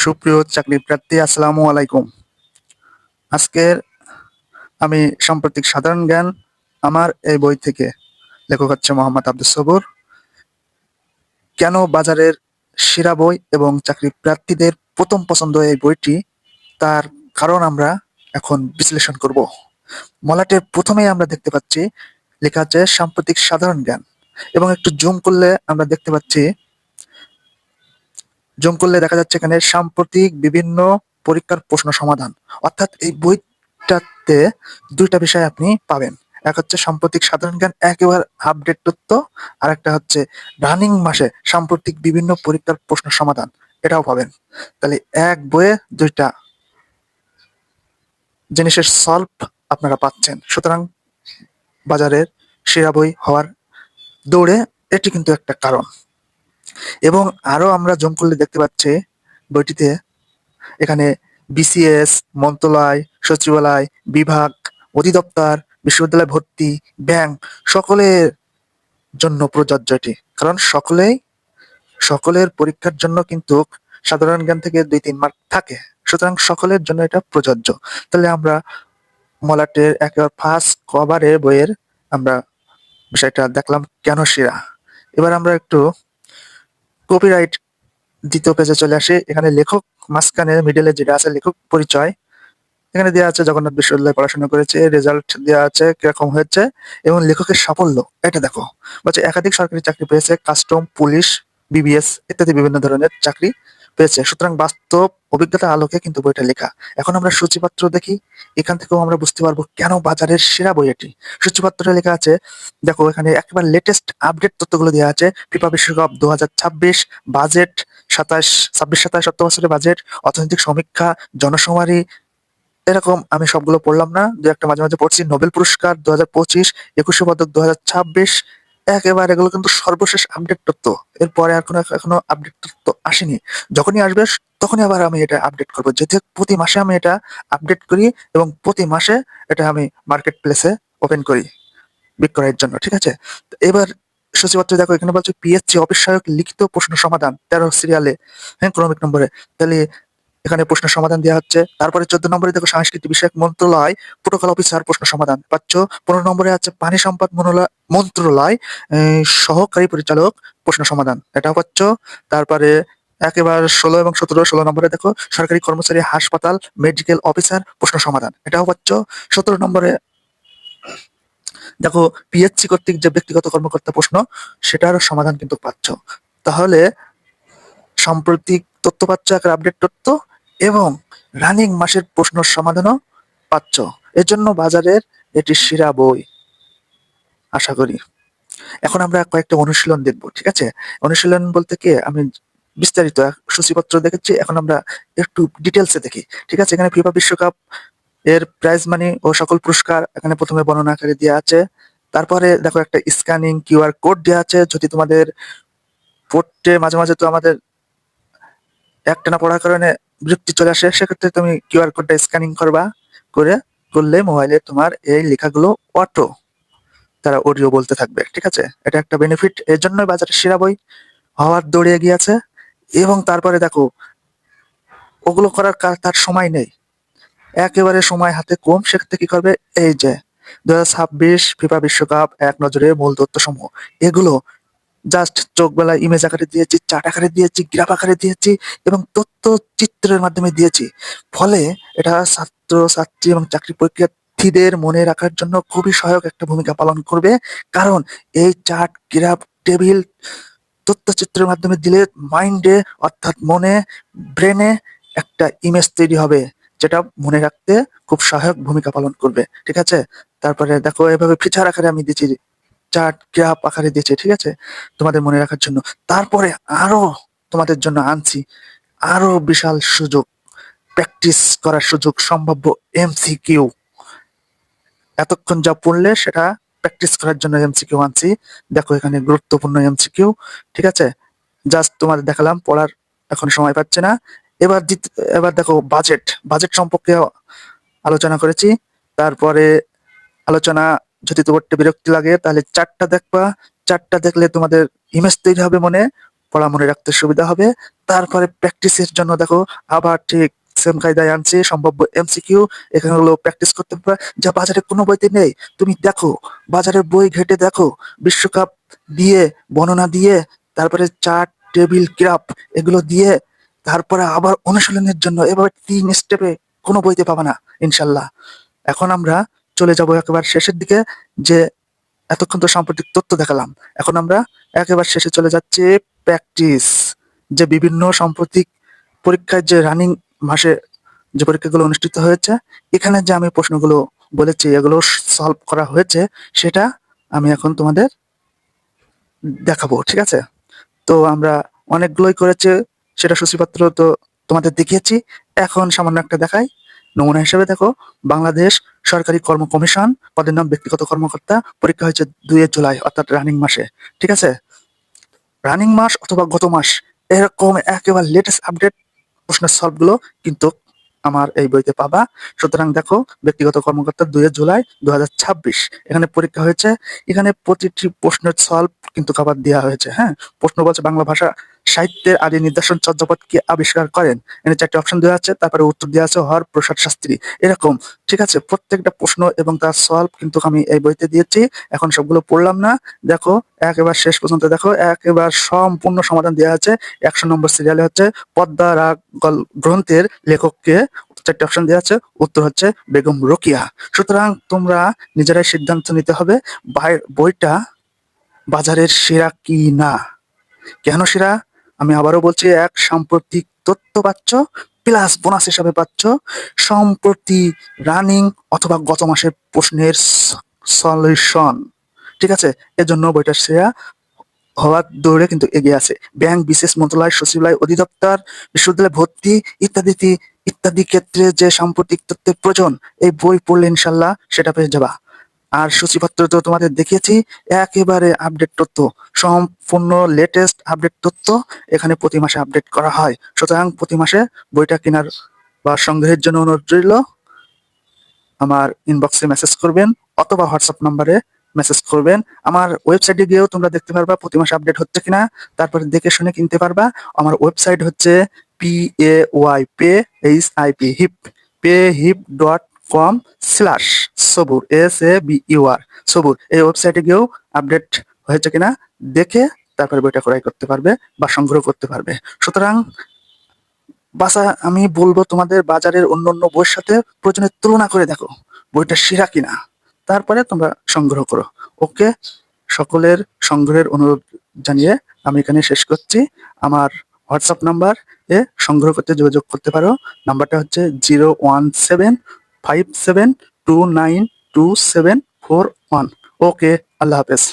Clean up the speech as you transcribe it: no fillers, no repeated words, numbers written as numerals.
সুপ্রিয় চাকরি প্রার্থী, আসসালামু আলাইকুম। আজকের আমি সাম্প্রতিক সাধারণ জ্ঞান আমার এই বই থেকে, লেখক হচ্ছে মোহাম্মদ আব্দুস সবুর। কেন বাজারের সেরা বই এবং চাকরি প্রার্থীদের প্রথম পছন্দ এই বইটি, তার কারণ আমরা এখন বিশ্লেষণ করব। মলাটের প্রথমেই আমরা দেখতে পাচ্ছি লেখা আছে সাম্প্রতিক সাধারণ জ্ঞান, এবং একটু জুম করলে দেখা যাচ্ছে এখানে সাম্প্রতিক বিভিন্ন পরীক্ষার প্রশ্ন সমাধান। অর্থাৎ এই বইটাতে দুইটা বিষয় আপনি পাবেন। এক হচ্ছে সাম্প্রতিক সাধারণ জ্ঞান একেবারে আপডেট তথ্য, আর একটা হচ্ছে রানিং মাসে সাম্প্রতিক বিভিন্ন পরীক্ষার প্রশ্ন সমাধান, এটাও পাবেন। তাহলে এক বইয়ে দুইটা জিনিসের সলভ আপনারা পাচ্ছেন। সুতরাং বাজারের সেরা বই হওয়ার দৌড়ে এটি কিন্তু একটা কারণ। এবং আরো আমরা জুম করলে দেখতে পাচ্ছি বইটিতে এখানে বিসিএস, মন্ত্রণালয়, সচিবালয়, বিভাগ, অধিদপ্তর, বিশ্ববিদ্যালয় ভর্তি, ব্যাংক সকলের জন্য প্রযোজ্য এটি। কারণ সকলের পরীক্ষার জন্য কিন্তু সাধারণ জ্ঞান থেকে 2-3 মার্ক থাকে। সুতরাং সকলের জন্য এটা প্রযোজ্য। তাহলে আমরা মলাটের একেবারে ফার্স্ট কভারে বইয়ের আমরা বিষয়টা দেখলাম কেন সেরা। এবার আমরা একটু কপিরাইট দ্বিতীয় পেজে চলে আসি। এখানে লেখক মাঝখানে মিডলে যেটা আছে লেখক পরিচয়, এখানে দেওয়া আছে জগন্নাথ বিশ্ববিদ্যালয়ে পড়াশোনা করেছে, রেজাল্ট দেওয়া আছে কিরকম হয়েছে এবং লেখকের সাফল্য এটা দেখো। বলছে একাধিক সরকারি চাকরি পেয়েছে, কাস্টম, পুলিশ, বিবিএস ইত্যাদি বিভিন্ন ধরনের চাকরি পেয়েছে। সুতরাং বাস্তব অভিজ্ঞতার আলোকে কিন্তু বইটা লেখা। এখন আমরা সূচিপত্র দেখি, এখান থেকেও আমরা বুঝতে পারবো কেন বাজারের সেরা বই এটি। সূচিপত্রে লেখা আছে, দেখো এখানে একেবারে লেটেস্ট আপডেট তথ্যগুলো দেওয়া আছে। ফিফা বিশ্বকাপ 2026, বাজেট 26-27 অর্থ বছরের বাজেট, অর্থনৈতিক সমীক্ষা, জনশুমারি, এরকম আমি সবগুলো পড়লাম না, দু একটা মাঝে মাঝে পড়ছি। নোবেল পুরস্কার 2025, একুশে পদক 2026, একেবারে এগুলো কিন্তু সর্বশেষ আপডেট তথ্য। এরপরে এখনো আপডেট তথ্য আসেনি। যখনই আসবে তখনই আবার আমি এটা আপডেট করবো, যেহেতু প্রতি মাসে আমি এটা আপডেট করি এবং প্রতি মাসে এটা আমি মার্কেট প্লেসে ওপেন করি বিক্রয়ের জন্য। ঠিক আছে, তো এবার সূচিপত্র দেখো, এখানে বলছে পিএসসি অফিস সহায়ক লিখিত প্রশ্ন সমাধান 13 সিরিয়ালে, হ্যাঁ, ক্রমিক নম্বরে। তাহলে এখানে প্রশ্ন সমাধান দেওয়া হচ্ছে। তারপরে 14 নম্বরে দেখো সংস্কৃতি বিষয়ক মন্ত্রণালয়, প্রোটোকল অফিসার প্রশ্ন সমাধান পাচ্ছ। 15 নম্বরে আছে পানি সম্পদ মন্ত্রণালয়, সহকারী পরিচালক প্রশ্ন সমাধান, এটাও পাচ্ছ। তারপরে একেবারে 16 এবং 17 নম্বরে দেখো সরকারি কর্মচারী হাসপাতাল মেডিকেল অফিসার প্রশ্ন সমাধান, এটাও পাচ্ছ। 17 নম্বরে দেখো পিএসসি কর্তৃক যে ব্যক্তিগত কর্মকর্তা প্রশ্ন, সেটার সমাধান কিন্তু পাচ্ছ। তাহলে সাম্প্রতিক তথ্য পাচ্ছ, একটা আপডেট তথ্য, এবং রানিং মাসের প্রশ্ন সমাধানও পাচ্ছ। এর জন্য বাজারের এটি সেরা বই আশা করি। এখন আমরা কয়েকটা অনুশীলন দেখব। ঠিক আছে, অনুশীলন বলতে কি, আমি বিস্তারিত সূচিপত্র দেখেছি, এখন আমরা একটু ডিটেলসে দেখি। ঠিক আছে, এখানে ফিফা বিশ্বকাপ এর প্রাইজ মানি ও সকল পুরস্কার এখানে প্রথমে বর্ণনা আকারে দেওয়া আছে। তারপরে দেখো একটা স্ক্যানিং কিউআর কোড দেওয়া আছে। যদি তোমাদের পড়তে মাঝে মাঝে তো আমাদের একটানা পড়ার কারণে বিরক্তি চলে আসে, সেক্ষেত্রে তুমি কিউআর কোডটা স্ক্যানিং করলে মোবাইলে তোমার এই লেখাগুলো অটো তারা অডিও বলতে থাকবে। ঠিক আছে, এটা একটা বেনিফিট, এর জন্যই বাজারে সেরা বই হওয়ার দৌড়ে এগিয়ে আছে। এবং তারপরে দেখো ওগুলো করার তার সময় নেই, একেবারে সময় হাতে কম। সেক্ষেত্রে কি করবে, এই যে 2026 ফিফা বিশ্বকাপ এক নজরে মূল তথ্য সমূহ, এগুলো জাস্ট চোখ বেলা ইমেজ আকারে দিয়েছি, চার্ট আকারে দিয়েছি, গ্রাফ আকারে দিয়েছি এবং তথ্য চিত্রের মাধ্যমে দিয়েছি। ফলে এটা ছাত্র ছাত্রী এবং চাকরি পরীক্ষার্থীদের মনে রাখার জন্য খুবই সহায়ক একটা ভূমিকা পালন করবে। কারণ এই চার্ট, গ্রাফ, টেবিল তথ্যচিত্রের মাধ্যমে দিলে মাইন্ডে অর্থাৎ মনে, ব্রেনে একটা ইমেজ তৈরি হবে, যেটা মনে রাখতে খুব সহায়ক ভূমিকা পালন করবে। ঠিক আছে, তারপরে দেখো এভাবে ফিচার আকারে আমি দিচ্ছি, চার্ট গ্রাফ আকারে দিয়েছে। ঠিক আছে, তোমাদের মনে রাখার জন্য। তারপরে আরো তোমাদের জন্য আনছি আরো বিশাল সুযোগ, প্র্যাকটিস করার সুযোগ, সম্ভাব্য এমসিকিউ। এতক্ষণ যা পড়লে সেটা প্র্যাকটিস করার জন্য এমসিকিউ আনছি। দেখো এখানে গুরুত্বপূর্ণ এমসিকিউ। ঠিক আছে, জাস্ট তোমাদের দেখালাম, পড়ার এখন সময় পাচ্ছে না। এবার দেখো বাজেট সম্পর্কে আলোচনা করেছি। তারপরে আলোচনা, যদি তোমার বিরক্তি লাগে তাহলে চারটা দেখবা, চারটা দেখলে তোমাদের ইমেজ তৈরি হবে মনে, পড়া মনে রাখতে সুবিধা হবে। তারপরে প্র্যাকটিসের জন্য দেখো আবার ঠিক সেম কায়দায় আনছি সম্ভাব্য এমসিকিউ। এখানে হলো প্র্যাকটিস করতে পারবে যা বাজারে কোনো বইতে নেই। তুমি দেখো বাজারের বই ঘেটে দেখো, বিশ্বকাপ দিয়ে বর্ণনা দিয়ে, তারপরে চার্ট টেবিল গ্রাফ এগুলো দিয়ে, তারপরে আবার অনুশীলনের জন্য এভাবে 3 স্টেপে কোনো বইতে পাবে না ইনশাল্লাহ। এখন আমরা চলে যাব একেবারে শেষের দিকে। যে এতক্ষণ তো সাম্প্রতিক তথ্য দেখালাম, এখন আমরা একেবারে শেষে চলে যাচ্ছি প্র্যাকটিস। যে বিভিন্ন সাম্প্রতিক পরীক্ষায় যে রানিং মাসে যে পরীক্ষাগুলো অনুষ্ঠিত হয়েছে, এখানে যে আমি প্রশ্নগুলো বলেছি এগুলো সলভ করা হয়েছে, সেটা আমি এখন তোমাদের দেখাবো, ঠিক আছে? তো আমরা অনেকগুলোই করেছে, সেটা সূচিপত্র তো তোমাদের দেখিয়েছি। এখন সামান্য একটা দেখাই নমুনা হিসেবে। দেখো, বাংলাদেশ সরকারি কর্ম কমিশন, পদের নাম ব্যক্তিগত কর্মকর্তা, পরীক্ষা হয়েছে 2 জুলাই অর্থাৎ রানিং মাসে, ঠিক আছে? রানিং মাস অথবা গত মাস এরকম একেবারে লেটেস্ট আপডেট প্রশ্নের সলভগুলো কিন্তু আমার এই বইতে পাবা। সুতরাং দেখো, ব্যক্তিগত কর্মকর্তা 2 জুলাই 2026 এখানে পরীক্ষা হয়েছে। এখানে প্রতিটি প্রশ্নের সলভ কিন্তু কভার দেওয়া হয়েছে। হ্যাঁ, প্রশ্ন বলছে বাংলা ভাষা সাহিত্যের আদি নিদর্শন চর্যাপদ কে আবিষ্কার করেন। এখানে 4টে অপশন দেওয়া আছে, তারপরে উত্তর দেওয়া আছে হর প্রসাদ শাস্ত্রী, এরকম, ঠিক আছে? প্রত্যেকটা প্রশ্ন এবং তার সলভ কিন্তু আমি এই বইতে দিয়েছি। এখন সবগুলো পড়লাম না, দেখো একেবারে শেষ পর্যন্ত দেখো একেবারে সম্পূর্ণ সমাধান দেওয়া আছে। 100 নম্বর সিরিয়ালে হচ্ছে পদ্মা রাগ গ্রন্থের লেখককে, 4টে অপশন দেওয়া আছে, উত্তর হচ্ছে বেগম রোকিয়া। সুতরাং তোমরা নিজেরাই সিদ্ধান্ত নিতে হবে বইটা বাজারের সেরা কি না। কেন সেরা? আমি আবারও বলছি, এক সাম্প্রতিক তথ্য পাচ্ছ, প্লাস বোনাস হিসাবে পাচ্ছ সম্প্রতি রানিং অথবা গত মাসের প্রশ্নের সলিউশন, ঠিক আছে? এজন্য বইটা সেরা হওয়ার দৌড়ে কিন্তু এগিয়ে আছে। ব্যাংক, বিশেষ মন্ত্রণালয়, সচিবালয়, অধিদপ্তর, বিশ্ববিদ্যালয় ভর্তি ইত্যাদি ইত্যাদি ক্ষেত্রে যে সাম্প্রতিক তথ্যের প্রয়োজন, এই বই পড়লে ইনশাল্লাহ সেটা পেয়ে যাবা। আর সূচিপত্র তো তোমাদের দেখিয়েছি, একেবারে আপডেট তথ্য, সম্পূর্ণ লেটেস্ট আপডেট তথ্য এখানে প্রতি মাসে আপডেট করা হয়। সুতরাং প্রতি মাসে বইটা কেনার বা সংগ্রহের জন্য অনুরোধ রইল। আমার ইনবক্সে মেসেজ করবেন অথবা হোয়াটসঅ্যাপ নাম্বারে মেসেজ করবেন। আমার ওয়েবসাইটে গিয়েও তোমরা দেখতে পারবা প্রতি মাসে আপডেট হচ্ছে কিনা, তারপরে দেখে শুনে কিনতে পারবা। আমার ওয়েবসাইট হচ্ছে paypehip.com/sabur SABUR সবুর। এই ওয়েবসাইটে গিয়েও আপডেট হয়েছে কিনা দেখে তারপরে বইটা ক্রয় করতে পারবে বা সংগ্রহ করতে পারবে। সুতরাং বাসা আমি বলবো তোমাদের বাজারের অন্যান্য বইয়ের সাথে প্রয়োজনে তুলনা করে দেখো বইটা সেরা কিনা, তারপরে তোমরা সংগ্রহ করো। ওকে, সকলের সংগ্রহের অনুরোধ জানিয়ে আমি এখানে শেষ করছি। আমার হোয়াটসঅ্যাপ নাম্বার এ সংগ্রহ করতে যোগাযোগ করতে পারো। নাম্বারটা হচ্ছে 01757292741। ওকে, আল্লাহ হাফেজ।